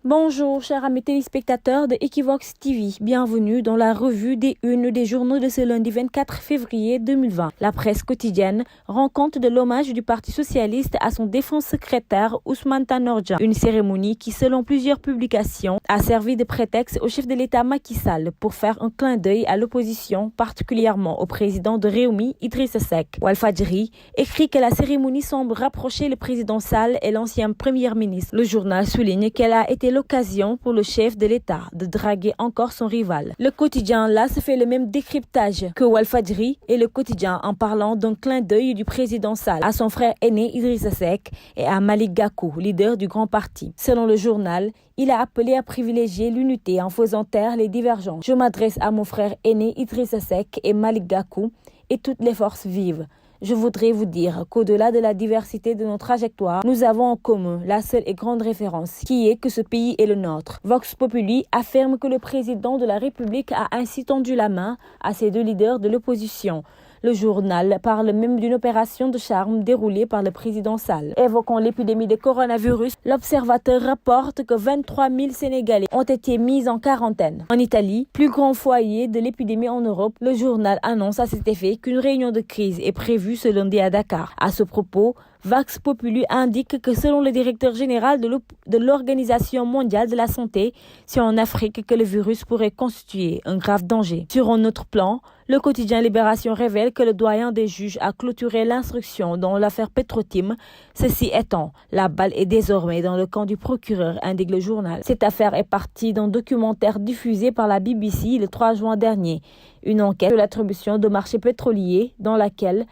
Bonjour, chers amis téléspectateurs de Equivox TV. Bienvenue dans la revue des unes des journaux de ce lundi 24 février 2020. La presse quotidienne rend compte de l'hommage du Parti socialiste à son défunt secrétaire Ousmane Tanor Dieng. Une cérémonie qui, selon plusieurs publications, a servi de prétexte au chef de l'État Macky Sall pour faire un clin d'œil à l'opposition, particulièrement au président de Rewmi, Idrissa Seck. Walfadjri écrit que la cérémonie semble rapprocher le président Sall et l'ancien premier ministre. Le journal souligne qu'elle a été l'occasion pour le chef de l'État de draguer encore son rival. Le quotidien là se fait le même décryptage que Walfadjri et le quotidien en parlant d'un clin d'œil du président Sall à son frère aîné Idrissa Seck et à Malick Gakou, leader du grand parti. Selon le journal, il a appelé à privilégier l'unité en faisant taire les divergences. Je m'adresse à mon frère aîné Idrissa Seck et Malick Gakou et toutes les forces vives. Je voudrais vous dire qu'au-delà de la diversité de nos trajectoires, nous avons en commun la seule et grande référence, qui est que ce pays est le nôtre. Vox Populi affirme que le président de la République a ainsi tendu la main à ces deux leaders de l'opposition. Le journal parle même d'une opération de charme déroulée par le président Sall. Évoquant l'épidémie de coronavirus, l'Observateur rapporte que 23 000 Sénégalais ont été mis en quarantaine. En Italie, plus grand foyer de l'épidémie en Europe, le journal annonce à cet effet qu'une réunion de crise est prévue ce lundi à Dakar. À ce propos, Vox Populi indique que selon le directeur général de l'Organisation mondiale de la santé, c'est en Afrique que le virus pourrait constituer un grave danger. Sur un autre plan, le quotidien Libération révèle que le doyen des juges a clôturé l'instruction dans l'affaire Petrotim. Ceci étant, la balle est désormais dans le camp du procureur, indique le journal. Cette affaire est partie d'un documentaire diffusé par la BBC le 3 juin dernier. Une enquête de l'attribution de marchés pétroliers dans laquelle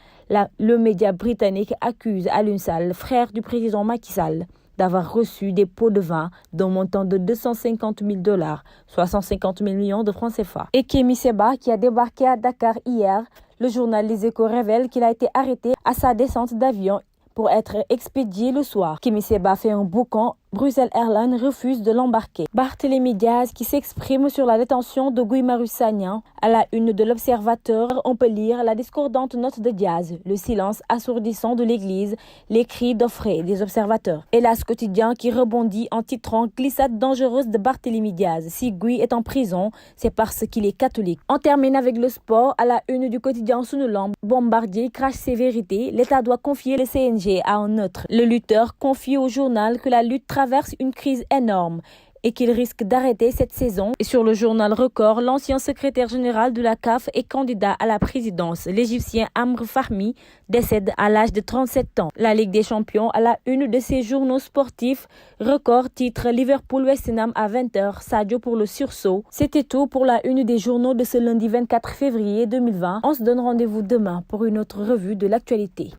le média britannique accuse Alioune Sall, frère du président Macky Sall, d'avoir reçu des pots de vin d'un montant de 250 000 $, soit 150 000 millions de francs CFA. Et Kémi Séba, qui a débarqué à Dakar hier, le journal Les Échos révèle qu'il a été arrêté à sa descente d'avion pour être expédié le soir. Kémi Séba fait un boucan. Bruxelles Airlines refuse de l'embarquer. Barthélémy Diaz qui s'exprime sur la détention de Guy Marius Sagna. À la une de l'Observateur, on peut lire la discordante note de Diaz, le silence assourdissant de l'Église, les cris d'Offray des observateurs. Et L'As quotidien qui rebondit en titrant « Glissade dangereuse de Barthélémy Diaz. Si Guy est en prison, c'est parce qu'il est catholique ». On termine avec le sport. À la une du quotidien Sunulamb, Bombardier crache ses vérités. L'État doit confier le CNG à un autre. Le lutteur confie au journal que la lutte traverse une crise énorme et qu'il risque d'arrêter cette saison. Et sur le journal Record, l'ancien secrétaire général de la CAF et candidat à la présidence, l'Égyptien Amr Fahmy, décède à l'âge de 37 ans. La Ligue des Champions à la une de ses journaux sportifs. Record titre Liverpool-West Ham à 20h, Sadio pour le sursaut. C'était tout pour la une des journaux de ce lundi 24 février 2020. On se donne rendez-vous demain pour une autre revue de l'actualité.